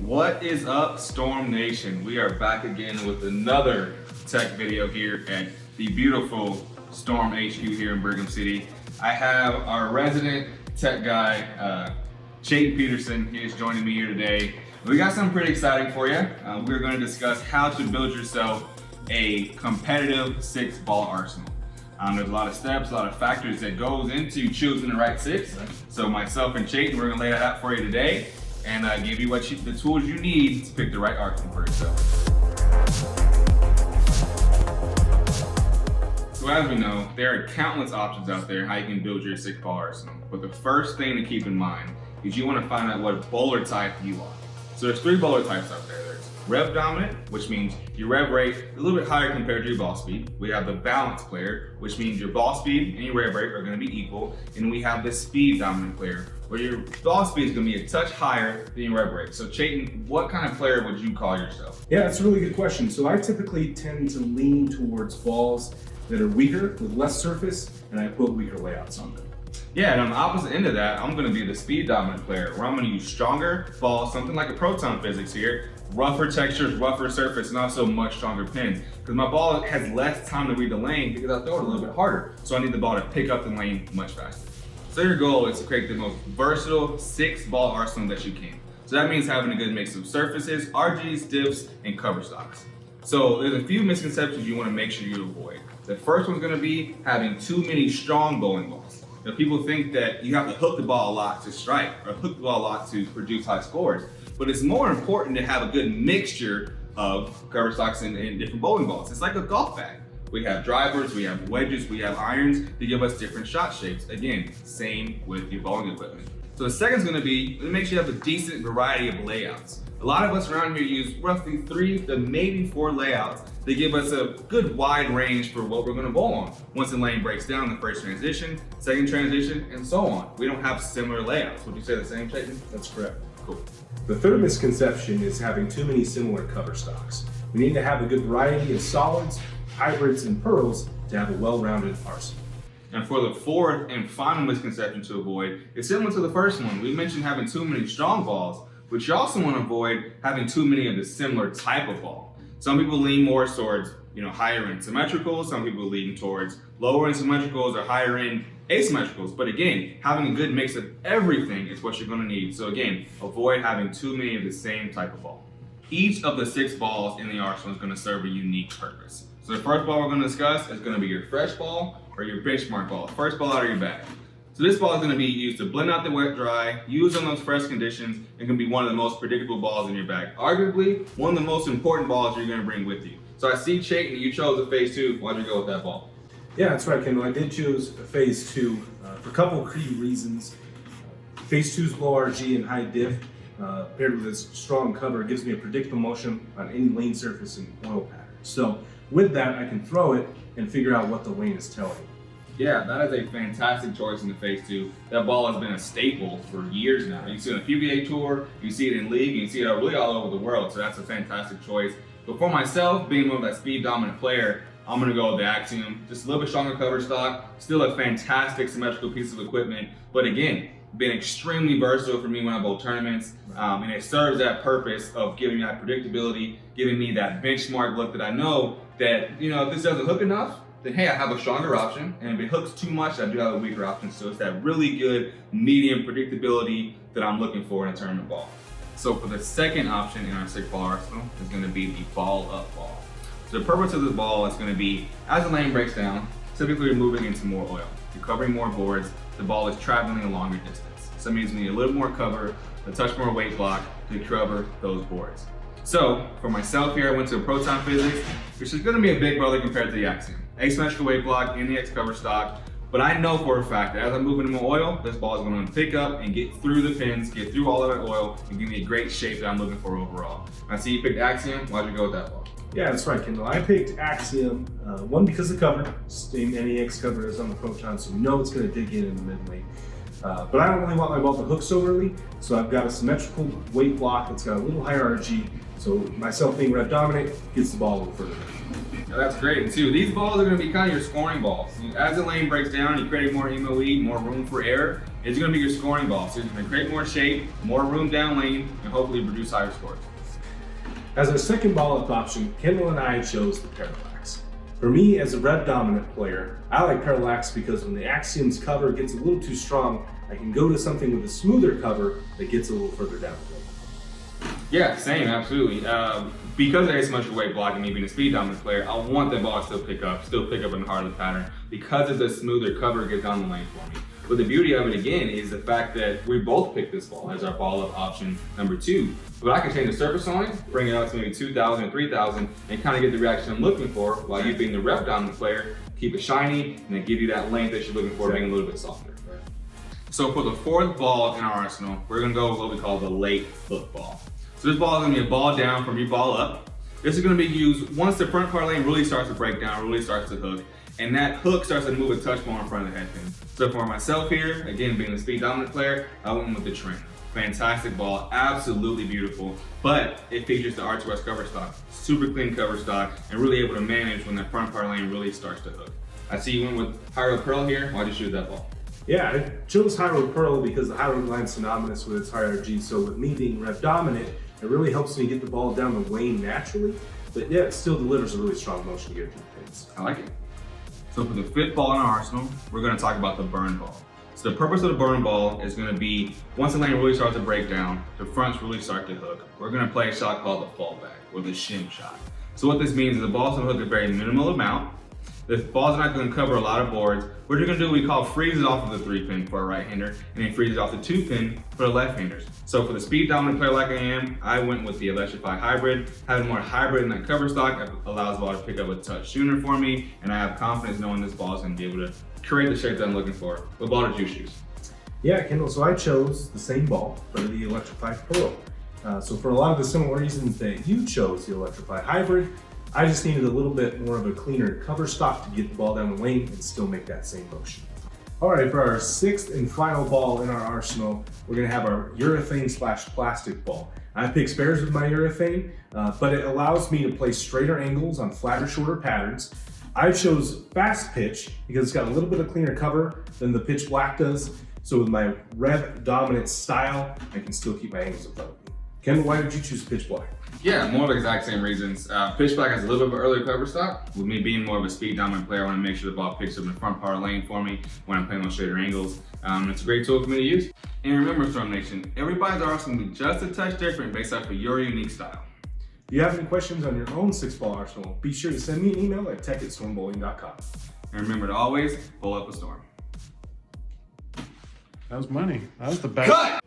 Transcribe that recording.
What is up, Storm Nation? We are back again with another tech video here at the beautiful Storm HQ here in Brigham City. I have our resident tech guy, Chayton Petersen. He is joining me here today. We got something pretty exciting for you. We're going to discuss how to build yourself a competitive 6-ball arsenal. There's a lot of steps, a lot of factors that goes into choosing the right 6. So myself and Chayton, we're going to lay that out for you today and give you the tools you need to pick the right arsenal for yourself. So as we know, there are countless options out there how you can build your 6-ball arsenal. But the first thing to keep in mind is you want to find out what bowler type you are. So there's 3 bowler types out there. There's rev dominant, which means your rev rate is a little bit higher compared to your ball speed. We have the balance player, which means your ball speed and your rev rate are going to be equal. And we have the speed dominant player, where your ball speed is going to be a touch higher than your rev rate. So Chayton, what kind of player would you call yourself? Yeah, that's a really good question. So I typically tend to lean towards balls that are weaker with less surface, and I put weaker layouts on them. Yeah, and on the opposite end of that, I'm going to be the speed dominant player, where I'm going to use stronger balls, something like a proton physics here, rougher textures, rougher surface, and also much stronger pins. Because my ball has less time to read the lane because I throw it a little bit harder. So I need the ball to pick up the lane much faster. So your goal is to create the most versatile 6-ball arsenal that you can. So that means having a good mix of surfaces, RGs, diffs, and cover stocks. So there's a few misconceptions you want to make sure you avoid. The first one's going to be having too many strong bowling balls. Now, people think that you have to hook the ball a lot to strike or hook the ball a lot to produce high scores, but it's more important to have a good mixture of cover stocks and different bowling balls. It's like a golf bag. We have drivers, we have wedges, we have irons to give us different shot shapes. Again, same with your bowling equipment. So the second is going to be to make sure you have a decent variety of layouts. A lot of us around here use roughly 3 to maybe 4 layouts that give us a good wide range for what we're going to bowl on. Once the lane breaks down, the first transition, second transition, and so on. We don't have similar layouts. Would you say the same, Chayton? That's correct. Cool. The third misconception is having too many similar cover stocks. We need to have a good variety of solids, hybrids, and pearls to have a well-rounded arsenal. And for the fourth and final misconception to avoid, it's similar to the first one. We mentioned having too many strong balls, but you also want to avoid having too many of the similar type of ball. Some people lean more towards, higher end symmetricals. Some people lean towards lower end symmetricals or higher end asymmetricals. But again, having a good mix of everything is what you're going to need. So again, avoid having too many of the same type of ball. Each of the 6 balls in the arsenal is going to serve a unique purpose. So the first ball we're going to discuss is going to be your fresh ball or your benchmark ball. First ball out of your bag. So this ball is going to be used to blend out the wet dry, use on those fresh conditions, and can be one of the most predictable balls in your bag. Arguably, one of the most important balls you're going to bring with you. So I see, Chayton, you chose a phase 2. Why'd you go with that ball? Yeah, that's right, Kendle. I did choose a phase 2 for a couple of key reasons. Phase 2's low RG and high diff, paired with this strong cover, gives me a predictable motion on any lane surface and oil pattern. So with that, I can throw it and figure out what the lane is telling me. Yeah, that is a fantastic choice in the phase 2. That ball has been a staple for years now. You see it on the PBA tour, you see it in league, you see it really all over the world. So that's a fantastic choice. But for myself, being more of that speed dominant player, I'm going to go with the Axiom. Just a little bit stronger cover stock, still a fantastic symmetrical piece of equipment. But again, been extremely versatile for me when I bowl tournaments. And it serves that purpose of giving me that predictability, giving me that benchmark look that I know that, if this doesn't hook enough, then hey, I have a stronger option. And if it hooks too much, I do have a weaker option. So it's that really good medium predictability that I'm looking for in a tournament ball. So for the second option in our 6-ball arsenal is going to be the ball up ball. So the purpose of this ball is going to be, as the lane breaks down, typically you're moving into more oil. You're covering more boards, the ball is traveling a longer distance. So it means we need a little more cover, a touch more weight block to cover those boards. So for myself here, I went to a proton physics, which is going to be a big brother compared to the Axiom. Asymmetrical weight block, NEX cover stock, but I know for a fact that as I'm moving into more oil, this ball is going to pick up and get through the pins, get through all of that oil, and give me a great shape that I'm looking for overall. I see you picked Axiom. Why'd you go with that ball? Yeah, that's right, Kendle. I picked Axiom, one because of cover, same NEX cover as on the Proton, so we know it's going to dig in the mid lane. But I don't really want my ball to hook so early, so I've got a symmetrical weight block that's got a little higher RG, so myself being rev dominant gets the ball a little further. Now that's great. And these balls are going to be kind of your scoring balls. As the lane breaks down, you create more MOE, more room for error. is going to be your scoring ball. So it's going to create more shape, more room down lane, and hopefully produce higher scores. As our second ball up option, Kendle and I chose the Parallax. For me, as a rev dominant player, I like Parallax because when the Axiom's cover gets a little too strong, I can go to something with a smoother cover that gets a little further down the lane. Yeah, same, absolutely. Because there is so much weight blocking me being a speed dominant player, I want that ball to still pick up in the heart of the pattern because of the smoother cover gets down the lane for me. But the beauty of it again is the fact that we both picked this ball as our ball up option number 2. But I can change the surface on it, bring it out to maybe 2,000 or 3,000 and kind of get the reaction I'm looking for while you being the rev dominant player, keep it shiny and then give you that length that you're looking for, being a little bit softer. So for the fourth ball in our arsenal, we're gonna go with what we call the late hook ball. So this ball is gonna be a ball down from your ball up. This is gonna be used once the front part lane really starts to break down, really starts to hook, and that hook starts to move a touch more in front of the head pin. So for myself here, again, being a speed dominant player, I went with the trend. Fantastic ball, absolutely beautiful, but it features the R2S cover stock, super clean cover stock, and really able to manage when that front part lane really starts to hook. I see you went with High Road Pearl here. Why'd you choose that ball? Yeah, I chose High Road Pearl because the High Road line's synonymous with its high RG, so with me being rev dominant, it really helps me get the ball down the lane naturally, but yeah, it still delivers a really strong motion to get to the pins. I like it. So for the fifth ball in our arsenal, we're gonna talk about the burn ball. So the purpose of the burn ball is gonna be, once the lane really starts to break down, the fronts really start to hook, we're gonna play a shot called the fallback, or the shim shot. So what this means is the ball's gonna hook a very minimal amount. The ball's not gonna cover a lot of boards. What you're gonna do, we call freeze it off of the 3-pin for a right-hander, and then freeze it off the 2-pin for the left-handers. So for the speed dominant player like I am, I went with the Electrify Hybrid. Having more hybrid in that cover stock allows the ball to pick up a touch sooner for me, and I have confidence knowing this ball is gonna be able to create the shape that I'm looking for. What ball did you choose? Yeah, Kendle, so I chose the same ball for the Electrify Pearl. So for a lot of the similar reasons that you chose the Electrify Hybrid, I just needed a little bit more of a cleaner cover stock to get the ball down the lane and still make that same motion. All right, for our sixth and final ball in our arsenal, we're gonna have our urethane/plastic ball. I pick spares with my urethane, but it allows me to play straighter angles on flatter, shorter patterns. I chose fast pitch because it's got a little bit of cleaner cover than the pitch black does. So with my rev dominant style, I can still keep my angles in front of me. Kendle, why did you choose pitch black? Yeah, more of the exact same reasons. Pitch black has a little bit of an earlier cover stock. With me being more of a speed dominant player, I want to make sure the ball picks up in the front part of the lane for me when I'm playing on straighter angles. It's a great tool for me to use. And remember, Storm Nation, everybody's arsenal will be just a touch different based off of your unique style. If you have any questions on your own 6-ball arsenal, be sure to send me an email at tech@stormbowling.com. And remember to always pull up a storm. That was money. That was the best. Cut!